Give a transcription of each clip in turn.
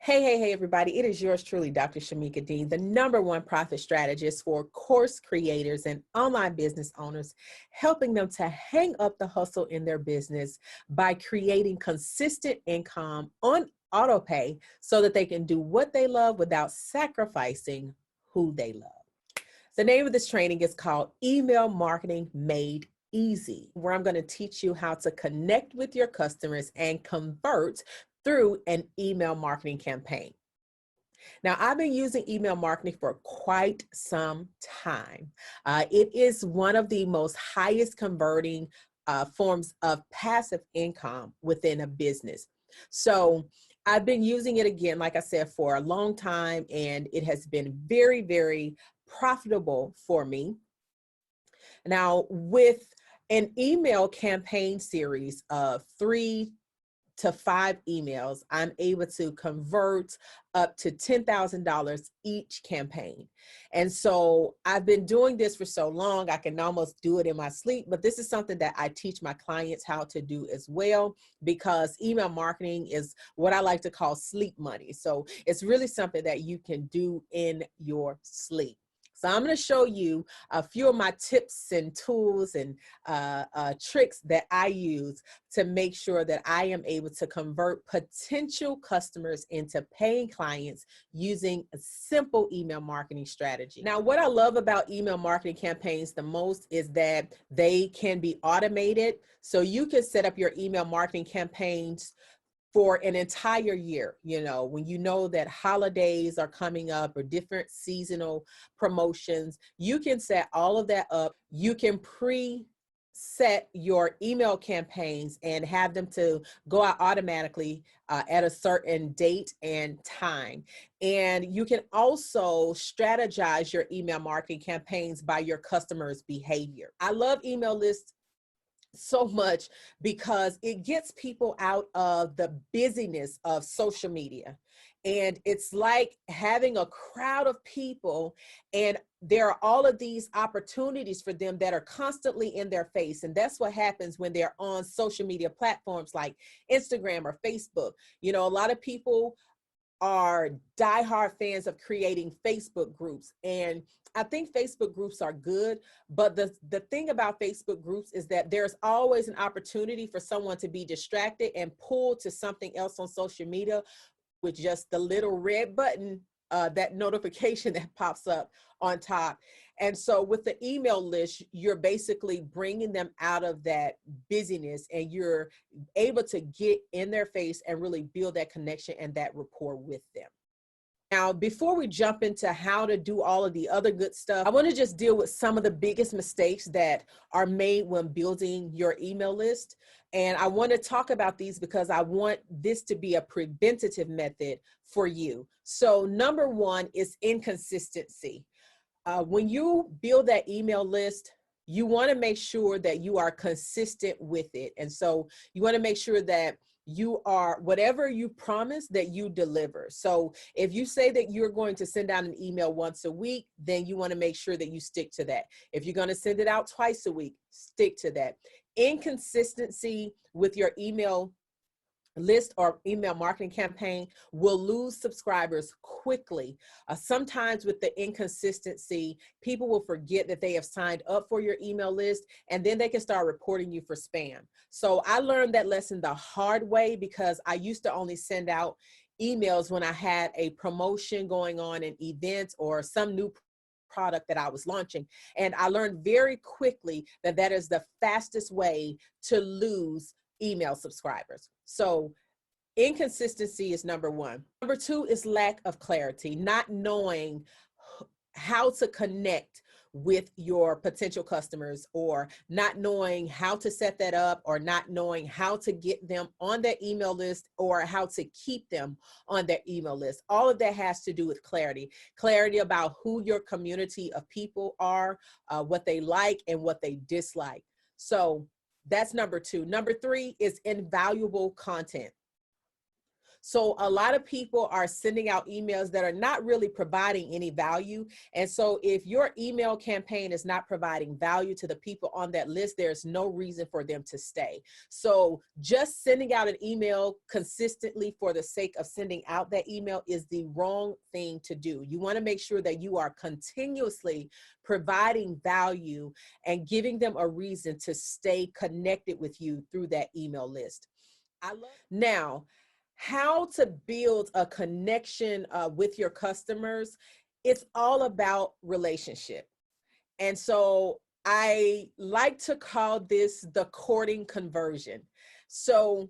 Hey, everybody. It is yours truly, Dr. Shamika Dean, the #1 profit strategist for course creators and online business owners, helping them to hang up the hustle in their business by creating consistent income on autopay so that they can do what they love without sacrificing who they love. The name of this training is called Email Marketing Made Easy, where I'm going to teach you how to connect with your customers and convert through an email marketing campaign. Now, I've been using email marketing for quite some time. It is one of the most highest converting forms of passive income within a business. So I've been using it again, like I said, for a long time, and it has been very, very profitable for me. Now, with an email campaign series of 3 to 5 emails, I'm able to convert up to $10,000 each campaign. And so I've been doing this for so long, I can almost do it in my sleep, but this is something that I teach my clients how to do as well, because email marketing is what I like to call sleep money. So it's really something that you can do in your sleep. So I'm going to show you a few of my tips and tools and tricks that I use to make sure that I am able to convert potential customers into paying clients using a simple email marketing strategy. Now, what I love about email marketing campaigns the most is that they can be automated. So you can set up your email marketing campaigns for an entire year. You know, when you know that holidays are coming up or different seasonal promotions, you can set all of that up. You can pre-set your email campaigns and have them to go out automatically at a certain date and time. And you can also strategize your email marketing campaigns by your customers' behavior. I love email lists so much because it gets people out of the busyness of social media. And it's like having a crowd of people, and there are all of these opportunities for them that are constantly in their face. And that's what happens when they're on social media platforms like Instagram or Facebook. You know, a lot of people are diehard fans of creating Facebook groups. And I think Facebook groups are good, but the thing about Facebook groups is that there's always an opportunity for someone to be distracted and pull to something else on social media with just the little red button, that notification that pops up on top. And so with the email list, you're basically bringing them out of that busyness, and you're able to get in their face and really build that connection and that rapport with them. Now, before we jump into how to do all of the other good stuff, I want to just deal with some of the biggest mistakes that are made when building your email list. And I want to talk about these because I want this to be a preventative method for you. So #1 is inconsistency. When you build that email list, you want to make sure that you are consistent with it. And so you want to make sure that you are, whatever you promise, that you deliver. So if you say that you're going to send out an email once a week, then you want to make sure that you stick to that. If you're going to send it out twice a week, stick to that. Inconsistency with your email list or email marketing campaign will lose subscribers quickly. Sometimes with the inconsistency, people will forget that they have signed up for your email list, and then they can start reporting you for spam. So I learned that lesson the hard way, because I used to only send out emails when I had a promotion going on, an event, or some new product that I was launching. And I learned very quickly that that is the fastest way to lose email subscribers. So inconsistency is #1. #2 is lack of clarity, not knowing how to connect with your potential customers, or not knowing how to set that up, or not knowing how to get them on their email list, or how to keep them on their email list. All of that has to do with clarity. Clarity about who your community of people are, what they like and what they dislike. So that's #2. #3 is invaluable content. So a lot of people are sending out emails that are not really providing any value. And so if your email campaign is not providing value to the people on that list, there's no reason for them to stay. So just sending out an email consistently for the sake of sending out that email is the wrong thing to do. You want to make sure that you are continuously providing value and giving them a reason to stay connected with you through that email list. Now, how to build a connection with your customers. It's all about relationship. And so I like to call this the courting conversion. So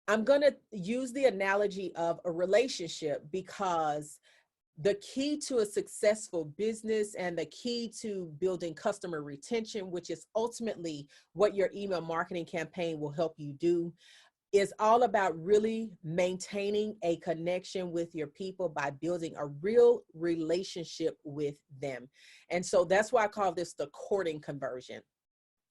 I'm going to use the analogy of a relationship, because the key to a successful business and the key to building customer retention, which is ultimately what your email marketing campaign will help you do, is all about really maintaining a connection with your people by building a real relationship with them. And so that's why I call this the courting conversion.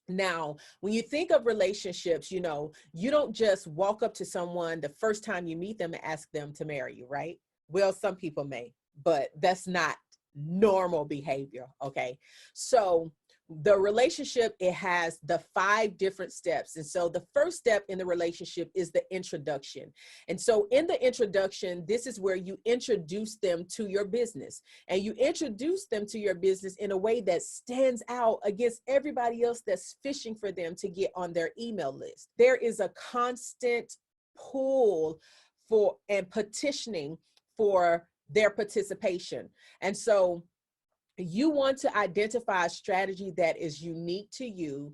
Now, when you think of relationships, you don't just walk up to someone the first time you meet them and ask them to marry you, right? Well, some people may, but that's not normal behavior, okay? So the relationship, it has the 5 different steps. And so the first step in the relationship is the introduction. And so in the introduction, this is where you introduce them to your business, and you introduce them to your business in a way that stands out against everybody else that's fishing for them to get on their email list. There is a constant pull for and petitioning for their participation. And so you want to identify a strategy that is unique to you,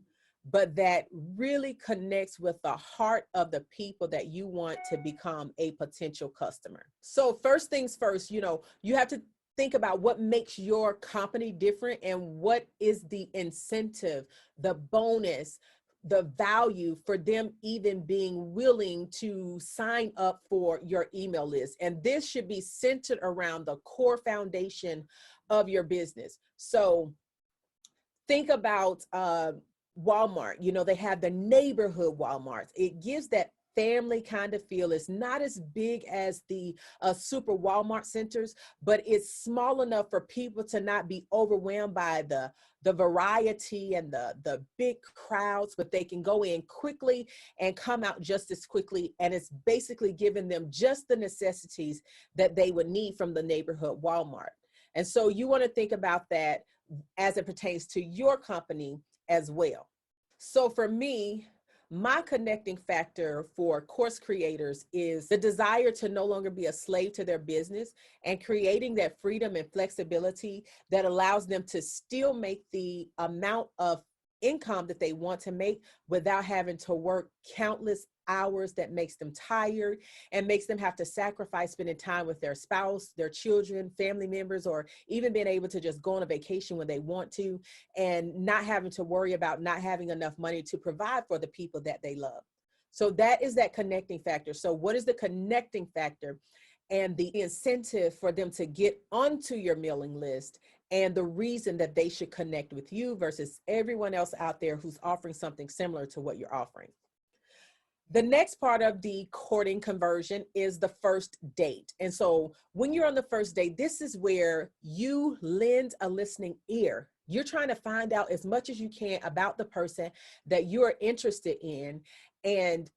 but that really connects with the heart of the people that you want to become a potential customer. So first things first, you have to think about what makes your company different and what is the incentive, the bonus, the value for them even being willing to sign up for your email list. And this should be centered around the core foundation of your business. So think about Walmart. They have the neighborhood Walmarts. It gives that family kind of feel. It's not as big as the super Walmart centers, but it's small enough for people to not be overwhelmed by the variety and the big crowds, but they can go in quickly and come out just as quickly. And it's basically giving them just the necessities that they would need from the neighborhood Walmart. And so you want to think about that as it pertains to your company as well. So for me, my connecting factor for course creators is the desire to no longer be a slave to their business, and creating that freedom and flexibility that allows them to still make the amount of income that they want to make without having to work countless hours that makes them tired and makes them have to sacrifice spending time with their spouse, their children, family members, or even being able to just go on a vacation when they want to, and not having to worry about not having enough money to provide for the people that they love. So that is that connecting factor. So what is the connecting factor and the incentive for them to get onto your mailing list, and the reason that they should connect with you versus everyone else out there who's offering something similar to what you're offering? The next part of the courting conversion is the first date. And so when you're on the first date, this is where you lend a listening ear. You're trying to find out as much as you can about the person that you're interested in. And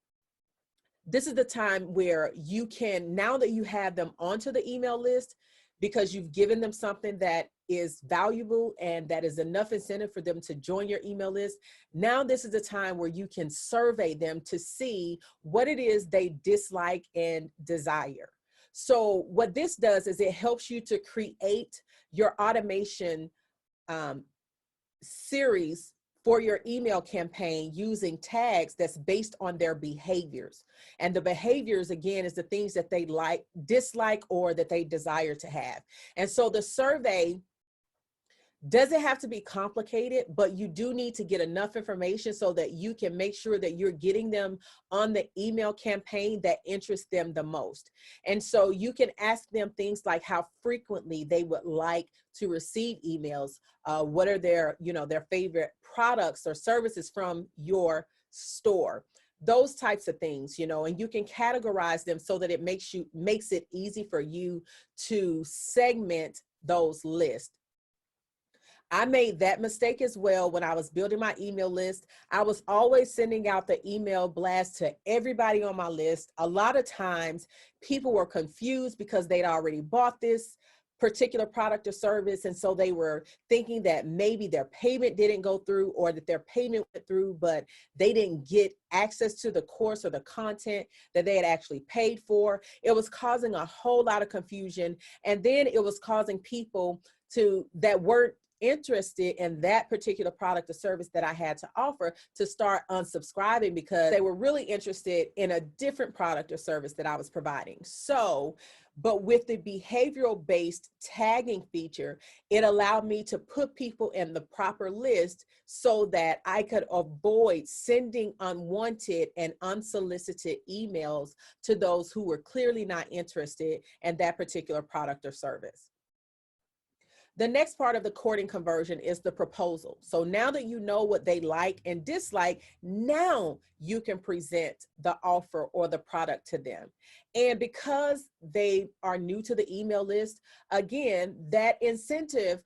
this is the time where you can, now that you have them onto the email list, because you've given them something that is valuable and that is enough incentive for them to join your email list. Now this is the time where you can survey them to see what it is they dislike and desire. So what this does is it helps you to create your automation series for your email campaign using tags that's based on their behaviors. And the behaviors, again, is the things that they like, dislike, or that they desire to have. And so the survey doesn't have to be complicated, but you do need to get enough information so that you can make sure that you're getting them on the email campaign that interests them the most. And so you can ask them things like how frequently they would like to receive emails, what are their favorite products or services from your store. those types of things, and you can categorize them so that it makes it easy for you to segment those lists. I made that mistake as well when I was building my email list. I was always sending out the email blast to everybody on my list. A lot of times people were confused because they'd already bought this particular product or service. And so they were thinking that maybe their payment didn't go through, or that their payment went through, but they didn't get access to the course or the content that they had actually paid for. It was causing a whole lot of confusion. And then it was causing people that weren't interested in that particular product or service that I had to offer to start unsubscribing, because they were really interested in a different product or service that I was providing. But with the behavioral based tagging feature, it allowed me to put people in the proper list so that I could avoid sending unwanted and unsolicited emails to those who were clearly not interested in that particular product or service. The next part of the courting conversion is the proposal. So now that you know what they like and dislike, now you can present the offer or the product to them. And because they are new to the email list, again, that incentive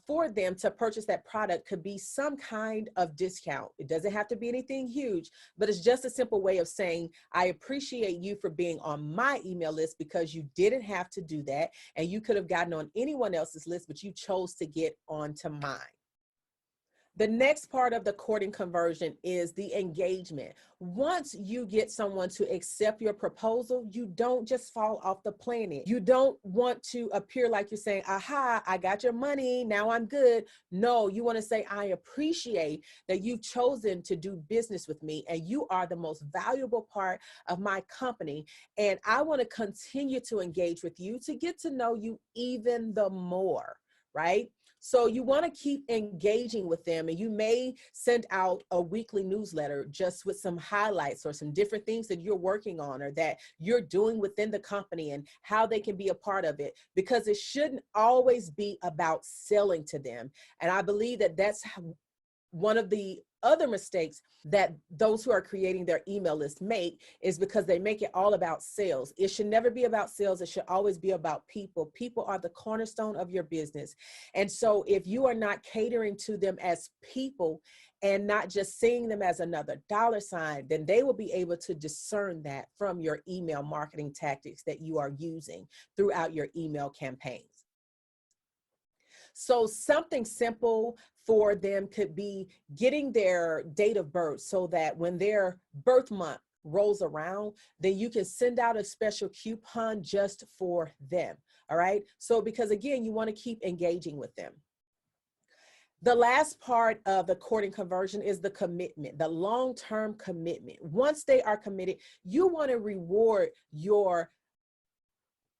for them to purchase that product could be some kind of discount. It doesn't have to be anything huge, but it's just a simple way of saying, I appreciate you for being on my email list, because you didn't have to do that. And you could have gotten on anyone else's list, but you chose to get onto mine. The next part of the courting conversion is the engagement. Once you get someone to accept your proposal, you don't just fall off the planet. You don't want to appear like you're saying, aha, I got your money, now I'm good. No, you want to say, I appreciate that you've chosen to do business with me, and you are the most valuable part of my company. And I want to continue to engage with you to get to know you even the more, right? So you want to keep engaging with them, and you may send out a weekly newsletter just with some highlights or some different things that you're working on or that you're doing within the company and how they can be a part of it, because it shouldn't always be about selling to them. And I believe that that's one of the other mistakes that those who are creating their email list make, is because they make it all about sales. It should never be about sales. It should always be about people. People are the cornerstone of your business. And so if you are not catering to them as people and not just seeing them as another dollar sign, then they will be able to discern that from your email marketing tactics that you are using throughout your email campaigns. So something simple for them could be getting their date of birth, so that when their birth month rolls around, then you can send out a special coupon just for them. All right. So because again, you want to keep engaging with them. The last part of the courting conversion is the commitment, the long-term commitment. Once they are committed, you want to reward your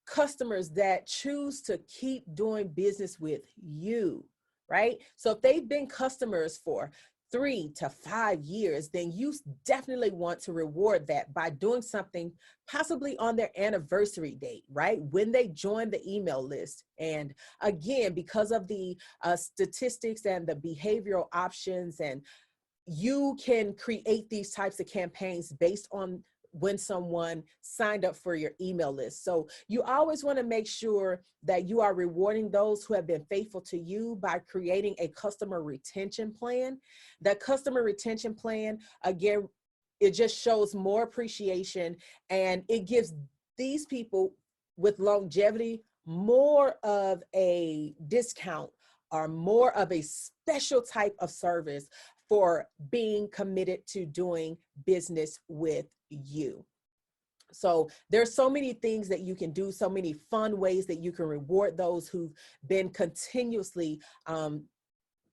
customers that choose to keep doing business with you, right? So if they've been customers for 3 to 5 years, then you definitely want to reward that by doing something possibly on their anniversary date, right? When they join the email list. And again, because of the statistics and the behavioral options, and you can create these types of campaigns based on when someone signed up for your email list. So you always want to make sure that you are rewarding those who have been faithful to you by creating a customer retention plan. That customer retention plan, again, it just shows more appreciation, and it gives these people with longevity more of a discount or more of a special type of service for being committed to doing business with you. So there's so many things that you can do, so many fun ways that you can reward those who've been continuously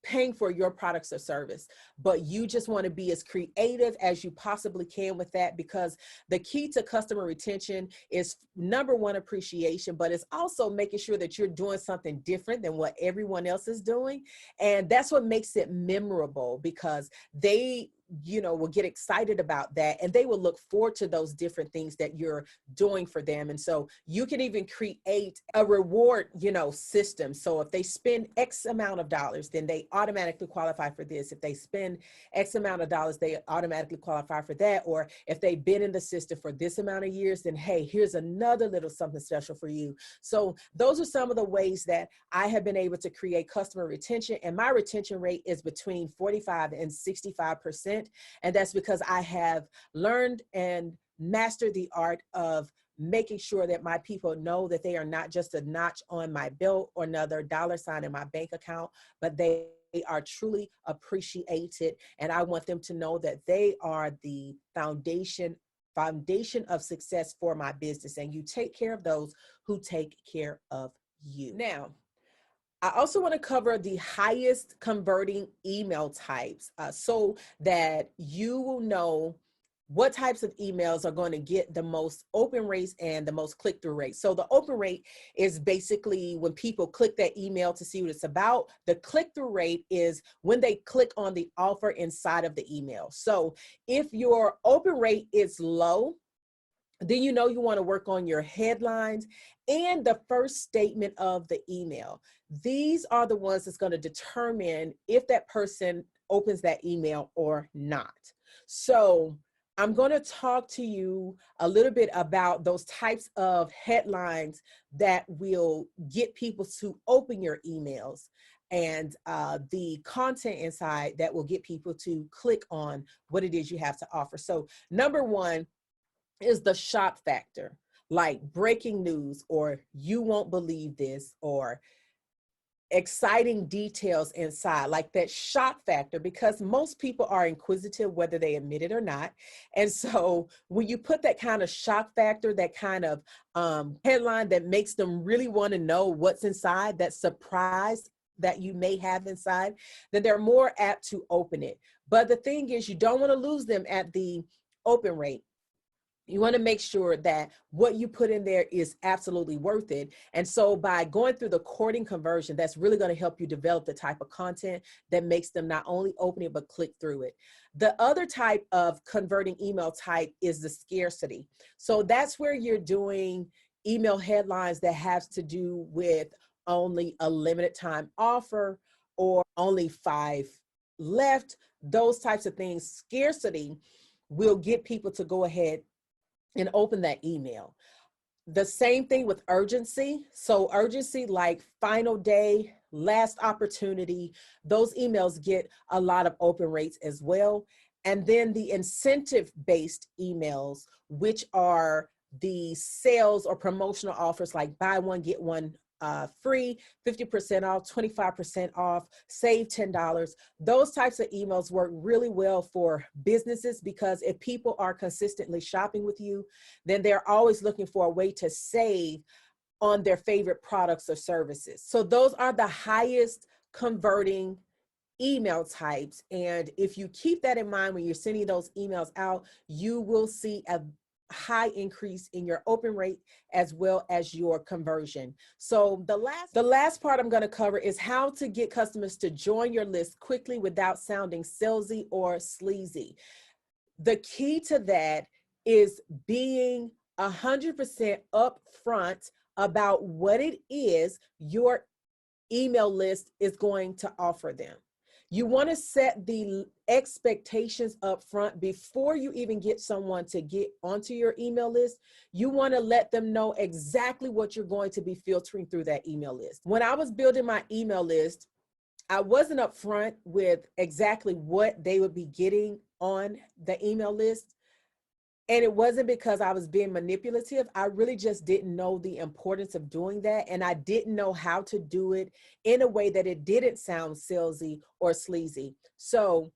paying for your products or service. But you just want to be as creative as you possibly can with that, because the key to customer retention is number one, appreciation, but it's also making sure that you're doing something different than what everyone else is doing. And that's what makes it memorable, because they will get excited about that, and they will look forward to those different things that you're doing for them. And so you can even create a reward, system. So if they spend X amount of dollars, then they automatically qualify for this. If they spend X amount of dollars, they automatically qualify for that. Or if they've been in the system for this amount of years, then hey, here's another little something special for you. So those are some of the ways that I have been able to create customer retention, and my retention rate is between 45 and 65%. And that's because I have learned and mastered the art of making sure that my people know that they are not just a notch on my belt or another dollar sign in my bank account, but they are truly appreciated. And I want them to know that they are the foundation of success for my business. And you take care of those who take care of you. Now, I also want to cover the highest converting email types so that you will know what types of emails are going to get the most open rates and the most click-through rates. So the open rate is basically when people click that email to see what it's about. The click-through rate is when they click on the offer inside of the email. So if your open rate is low, then you want to work on your headlines and the first statement of the email. These are the ones that's going to determine if that person opens that email or not. So I'm going to talk to you a little bit about those types of headlines that will get people to open your emails, and the content inside that will get people to click on what it is you have to offer. So number one is the shock factor, like breaking news, or you won't believe this, or exciting details inside, like that shock factor, because most people are inquisitive whether they admit it or not. And so when you put that kind of shock factor, that kind of headline that makes them really want to know what's inside, that surprise that you may have inside, then they're more apt to open it. But the thing is, you don't want to lose them at the open rate. You want to make sure that what you put in there is absolutely worth it. And so by going through the courting conversion, that's really going to help you develop the type of content that makes them not only open it, but click through it. The other type of converting email type is the scarcity. So that's where you're doing email headlines that has to do with only a limited time offer or only 5 left, those types of things. Scarcity will get people to go ahead and open that email. The same thing with urgency. So urgency, like final day, last opportunity, those emails get a lot of open rates as well. And then the incentive-based emails, which are the sales or promotional offers, like buy one, get one free, 50% off, 25% off, save $10. Those types of emails work really well for businesses, because if people are consistently shopping with you, then they're always looking for a way to save on their favorite products or services. So those are the highest converting email types. And if you keep that in mind when you're sending those emails out, you will see a high increase in your open rate as well as your conversion. So the last part I'm going to cover is how to get customers to join your list quickly without sounding salesy or sleazy. The key to that is being 100% upfront about what it is your email list is going to offer them. You want to set the expectations up front before you even get someone to get onto your email list. You want to let them know exactly what you're going to be filtering through that email list. When I was building my email list, I wasn't upfront with exactly what they would be getting on the email list. And it wasn't because I was being manipulative. I really just didn't know the importance of doing that. And I didn't know how to do it in a way that it didn't sound salesy or sleazy. So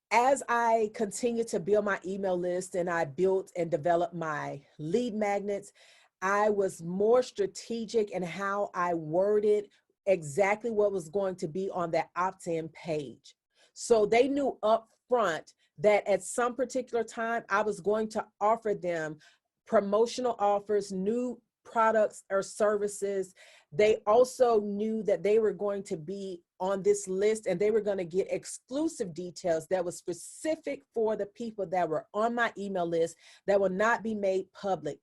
as I continued to build my email list and I built and developed my lead magnets, I was more strategic in how I worded exactly what was going to be on that opt-in page. So they knew up front that at some particular time I was going to offer them promotional offers, new products or services. They also knew that they were going to be on this list and they were going to get exclusive details that was specific for the people that were on my email list that will not be made public.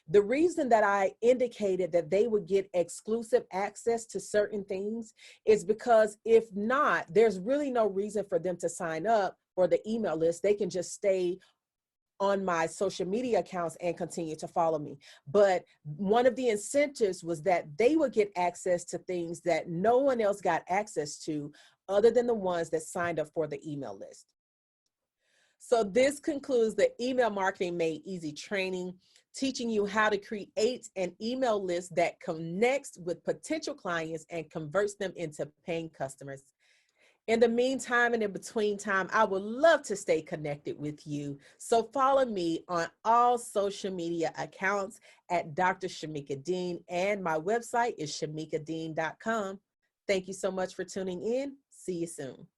The reason that I indicated that they would get exclusive access to certain things is because if not, there's really no reason for them to sign up for the email list. They can just stay on my social media accounts and continue to follow me. But one of the incentives was that they would get access to things that no one else got access to other than the ones that signed up for the email list. So this concludes the Email Marketing Made Easy training, teaching you how to create an email list that connects with potential clients and converts them into paying customers. In the meantime and in between time, I would love to stay connected with you. So follow me on all social media accounts at Dr. Shamika Dean, and my website is shamikadean.com. Thank you so much for tuning in. See you soon.